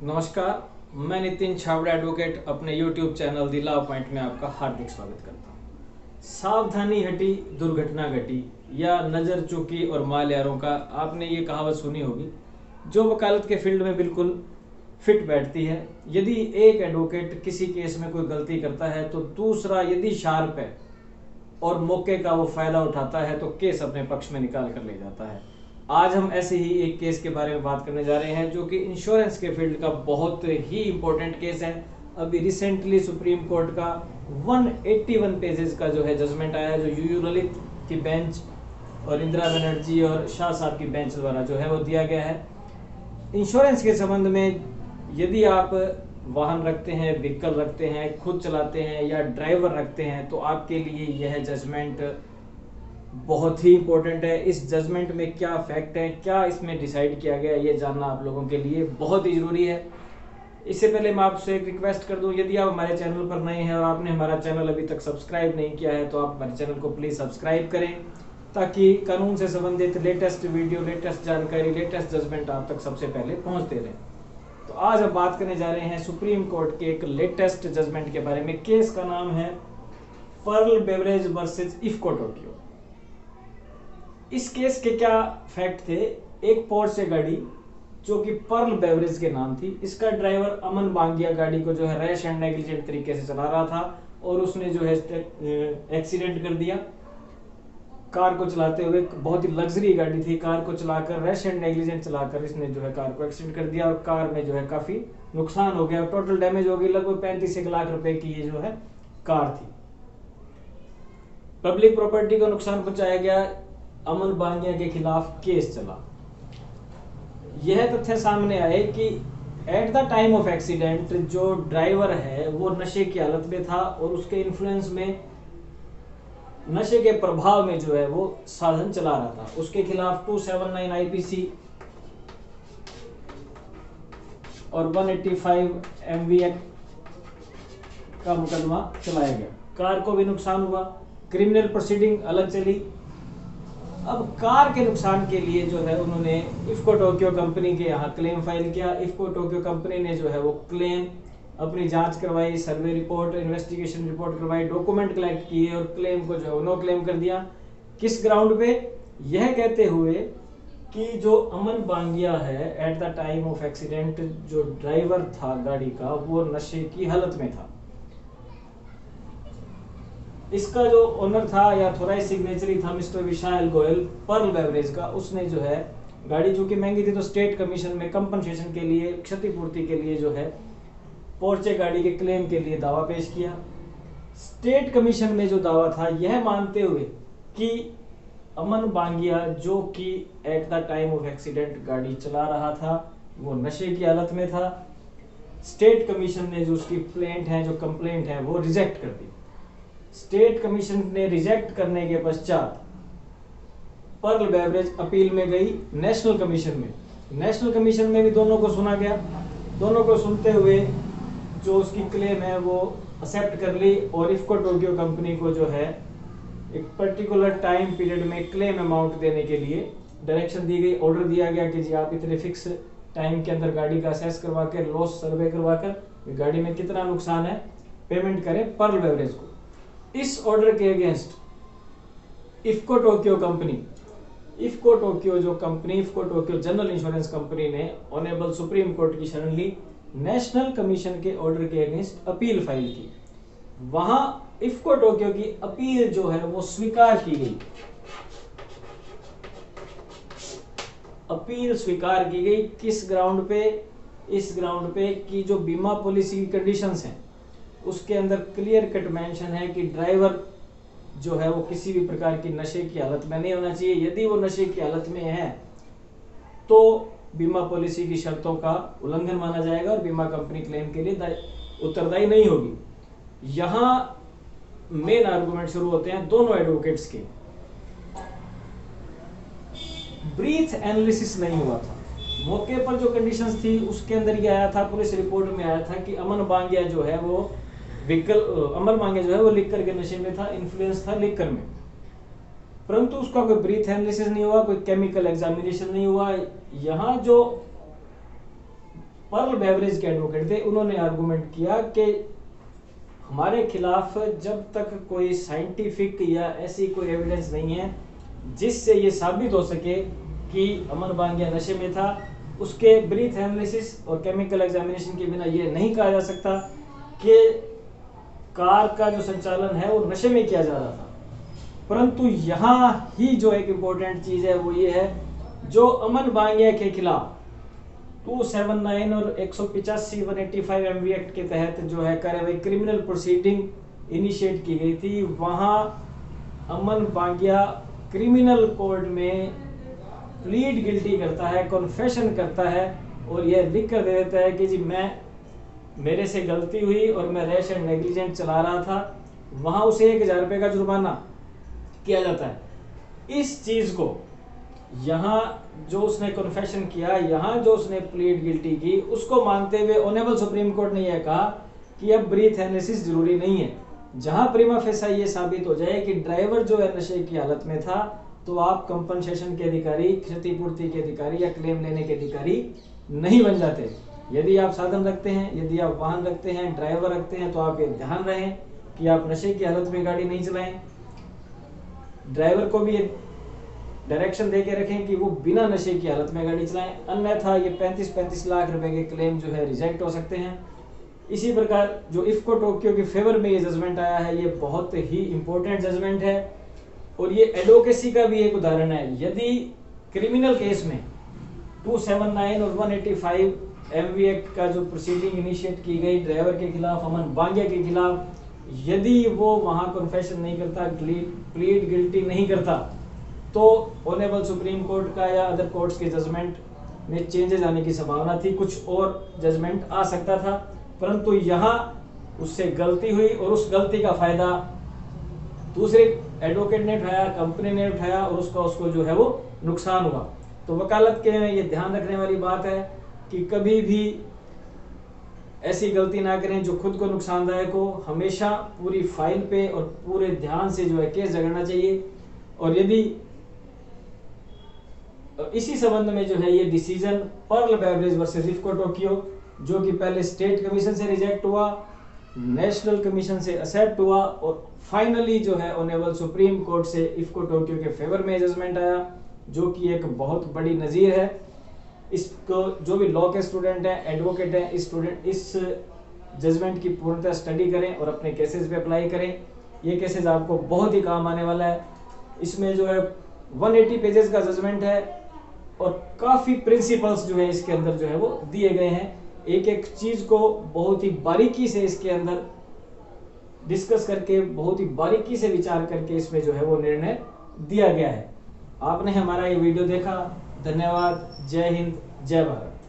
नमस्कार, मैं नितिन छाबड़ा एडवोकेट अपने YouTube channel the law point में आपका हार्दिक स्वागत करता हूँ। सावधानी हटी दुर्घटना घटी या नज़र चूकी और माल यारों का, आपने ये कहावत सुनी होगी जो वकालत के फील्ड में बिल्कुल फिट बैठती है। यदि एक एडवोकेट किसी केस में कोई गलती करता है तो दूसरा यदि शार्प है और मौके का वो फायदा उठाता है तो केस अपने पक्ष में निकाल कर ले जाता है। आज हम ऐसे ही एक केस के बारे में बात करने जा रहे हैं जो कि इंश्योरेंस के फील्ड का बहुत ही इंपॉर्टेंट केस है। अभी रिसेंटली सुप्रीम कोर्ट का 181 पेजेस का जो है जजमेंट आया है, जो यूयू ललित की बेंच और इंदिरा बनर्जी और शाह साहब की बेंच द्वारा जो है वो दिया गया है। इंश्योरेंस के संबंध में यदि आप वाहन रखते हैं, व्हीकल रखते हैं, खुद चलाते हैं या ड्राइवर रखते हैं तो आपके लिए यह जजमेंट बहुत ही इंपॉर्टेंट है। इस जजमेंट में क्या फैक्ट है, क्या इसमें डिसाइड किया गया, ये जानना आप लोगों के लिए बहुत ही ज़रूरी है। इससे पहले मैं आपसे एक रिक्वेस्ट कर दूं, यदि आप हमारे चैनल पर नए हैं और आपने हमारा चैनल अभी तक सब्सक्राइब नहीं किया है तो आप हमारे चैनल को प्लीज़ सब्सक्राइब करें ताकि कानून से संबंधित लेटेस्ट वीडियो, लेटेस्ट जानकारी, लेटेस्ट जजमेंट आप तक सबसे पहले पहुँचते रहें। तो आज हम बात करने जा रहे हैं सुप्रीम कोर्ट के एक लेटेस्ट जजमेंट के बारे में। केस का नाम है Pearl Beverage versus IFFCO Tokyo. इस केस के क्या फैक्ट थे? एक पोर्शे गाड़ी जो कि पर्ल बेवरेज के नाम थी, इसका ड्राइवर अमन बांगिया गाड़ी को जो है रैश एंड नेग्लिजेंट तरीके से चला रहा था और उसने जो है एक्सीडेंट कर दिया। कार को चलाते हुए, बहुत ही लग्जरी गाड़ी थी, कार को चलाकर रैश एंड नेग्लिजेंट चलाकर इसने जो है कार को एक्सीडेंट कर दिया और कार में जो है काफी नुकसान हो गया। टोटल डैमेज हो गई लगभग 35 लाख रुपए की ये जो है कार थी। पब्लिक प्रॉपर्टी को नुकसान पहुंचाया गया। अमन बांगिया के खिलाफ केस चला। यह तथ्य सामने आए कि at the time of accident जो ड्राइवर है वो नशे की हालत में था और उसके इन्फ्लुएंस में, नशे के प्रभाव में जो है वो साधन चला रहा था। उसके खिलाफ 279 आईपीसी और 185 एमवी एक्ट का मुकदमा चलाया गया। कार को भी नुकसान हुआ, क्रिमिनल प्रोसीडिंग अलग चली। अब कार के नुकसान के लिए जो है उन्होंने इफ्को टोक्यो कंपनी के यहाँ क्लेम फाइल किया। इफ्को टोक्यो कंपनी ने जो है वो क्लेम, अपनी जांच करवाई, सर्वे रिपोर्ट, इन्वेस्टिगेशन रिपोर्ट करवाई, डॉक्यूमेंट कलेक्ट किए और क्लेम को जो है नो क्लेम कर दिया। किस ग्राउंड पे? यह कहते हुए कि जो अमन बांगिया है at the time of accident जो ड्राइवर था गाड़ी का वो नशे की हालत में था। इसका जो ओनर था या ऑथराइज्ड सिग्नेचरी था मिस्टर विशाल गोयल पर्ल बेवरेज का, उसने जो है गाड़ी चूंकि महंगी थी तो स्टेट कमीशन में कंपनसेशन के लिए, क्षतिपूर्ति के लिए जो है पोर्चे गाड़ी के क्लेम के लिए दावा पेश किया। स्टेट कमीशन में जो दावा था यह मानते हुए कि अमन बांगिया जो कि at the time of accident गाड़ी चला रहा था वो नशे की हालत में था। स्टेट कमीशन ने जो उसकी प्लेंट है, जो कंप्लेंट है वो रिजेक्ट कर दी। स्टेट कमीशन ने रिजेक्ट करने के पश्चात पर्ल बेवरेज अपील में गई नेशनल कमीशन में। नेशनल कमीशन में भी दोनों को सुना गया। दोनों को सुनते हुए जो उसकी क्लेम है वो एक्सेप्ट कर ली और इफ्को टोक्यो कंपनी को जो है एक पर्टिकुलर टाइम पीरियड में क्लेम अमाउंट देने के लिए डायरेक्शन दी गई। ऑर्डर दिया गया कि जी आप इतने फिक्स टाइम के अंदर गाड़ी का असेस करवा कर, लॉस सर्वे करवा कर गाड़ी में कितना नुकसान है पेमेंट करें पर्ल बेवरेज को। इस ऑर्डर के against IFFCO Tokyo company, IFFCO Tokyo जो company, IFFCO Tokyo general insurance company ने ऑनरेबल सुप्रीम कोर्ट की शरण ली, नेशनल कमीशन के ऑर्डर के अगेंस्ट अपील फाइल की। वहां इफ्को टोक्यो की अपील जो है वो स्वीकार की गई। अपील स्वीकार की गई किस ग्राउंड पे? इस ग्राउंड पे कि जो बीमा पॉलिसी की कंडीशंस हैं उसके अंदर क्लियर कट मेंशन है कि ड्राइवर जो है वो किसी भी प्रकार की नशे की हालत में नहीं होना चाहिए। यदि वो नशे की हालत में है तो बीमा पॉलिसी की शर्तों का उल्लंघन माना जाएगा और बीमा कंपनी क्लेम के लिए उत्तरदायी नहीं होगी। यहां मेन आर्गुमेंट शुरू होते हैं दोनों एडवोकेट्स के। ब्रीथ एनालिसिस नहीं हुआ था मौके पर। जो कंडीशंस थी उसके अंदर ये आया था, पुलिस रिपोर्ट में आया था कि अमन बांगिया जो है वो अमन बांगिया जो है वो लिकर के नशे में था, इन्फ्लुएंस था लिकर में। परंतु उसका कोई ब्रीथ एनालिसिस नहीं हुआ, कोई केमिकल एग्जामिनेशन नहीं हुआ। यहाँ जो पर्ल बेवरेज के एडवोकेट थे, उन्होंने आर्गुमेंट किया कि हमारे खिलाफ जब तक कोई साइंटिफिक या ऐसी कोई एविडेंस नहीं है जिससे ये साबित हो सके कि अमन बांगिया नशे में था, उसके ब्रीथ एनालिसिस और केमिकल एग्जामिनेशन के बिना ये नहीं कहा जा सकता कि कार का जो संचालन है वो नशे में किया जा रहा था। परंतु यहाँ ही जो एक इम्पोर्टेंट चीज है वो ये है, जो अमन बांगिया के खिलाफ 279 और 185 185 MV एक्ट के तहत जो है कार्रवाई क्रिमिनल प्रोसीडिंग इनिशिएट की गई थी, वहां अमन बांगिया क्रिमिनल कोर्ट में प्लीड गिल्टी करता है, कॉन्फेशन करता है और यह लिख कर दे देता है कि जी मेरे से गलती हुई और मैं रैश एंड नेग्लिजेंट चला रहा था। वहां उसे 1000 रुपए का जुर्माना किया जाता है। इस चीज को यहाँ जो उसने कन्फेशन किया, यहाँ जो उसने प्लीड गिल्टी की, उसको मानते हुए ऑनरेबल सुप्रीम कोर्ट ने यह कहा कि अब ब्रीथ एनालिसिस जरूरी नहीं है। जहां प्रीमा फेसा ये साबित हो जाए कि ड्राइवर जो है नशे की हालत में था, तो आप कंपनसेशन के अधिकारी, क्षतिपूर्ति के अधिकारी या क्लेम लेने के अधिकारी नहीं बन जाते। यदि आप साधन रखते हैं, यदि आप वाहन रखते हैं, ड्राइवर रखते हैं, तो आप ये ध्यान रहें कि आप नशे की हालत में गाड़ी नहीं चलाएं। ड्राइवर को भी डायरेक्शन दे के रखें कि वो बिना नशे की हालत में गाड़ी चलाएं, अन्यथा ये 35-35 लाख रुपए के क्लेम जो है रिजेक्ट हो सकते हैं। इसी प्रकार जो इफ्को टोक्यो के फेवर में ये जजमेंट आया है, ये बहुत ही इंपॉर्टेंट जजमेंट है और ये एडवोकेसी का भी एक उदाहरण है। यदि क्रिमिनल केस में 279 और 185 MV एक्ट का जो प्रोसीडिंग इनिशिएट की गई ड्राइवर के खिलाफ, अमन बांगिया के खिलाफ, यदि वो वहां कन्फेशन नहीं करता, प्लीड गिल्टी नहीं करता, तो ऑनरेबल सुप्रीम कोर्ट का या अदर कोर्ट्स के जजमेंट में चेंजेस आने की संभावना थी, कुछ और जजमेंट आ सकता था। परंतु यहाँ उससे गलती हुई और उस गलती का फायदा दूसरे एडवोकेट ने उठाया, कंपनी ने उठाया और उसको जो है वो नुकसान हुआ। तो वकालत के में ये ध्यान रखने वाली बात है कि कभी भी ऐसी गलती ना करें जो खुद को नुकसानदायक हो। हमेशा पूरी फाइल पे और पूरे ध्यान से जो है केस झगड़ना चाहिए। और यदि इसी संबंध में जो है ये decision Pearl Beverage versus IFFCO Tokyo, जो कि पहले स्टेट कमीशन से रिजेक्ट हुआ, नेशनल कमीशन से एक्सेप्ट हुआ और फाइनली जो है ऑनरेबल सुप्रीम कोर्ट से इफ्को टोक्यो के फेवर में जजमेंट आया, जो कि एक बहुत बड़ी नजीर है। इसको जो भी लॉ के स्टूडेंट हैं, एडवोकेट हैं, इस जजमेंट की पूर्णतः स्टडी करें और अपने केसेस पे अप्लाई करें। ये केसेस आपको बहुत ही काम आने वाला है। इसमें जो है 180 पेजेस का जजमेंट है और काफी प्रिंसिपल्स जो है इसके अंदर जो है वो दिए गए हैं। एक एक चीज को बहुत ही बारीकी से इसके अंदर डिस्कस करके, बहुत ही बारीकी से विचार करके इसमें जो है वो निर्णय दिया गया है। आपने हमारा ये वीडियो देखा, धन्यवाद। जय हिंद, जय भारत।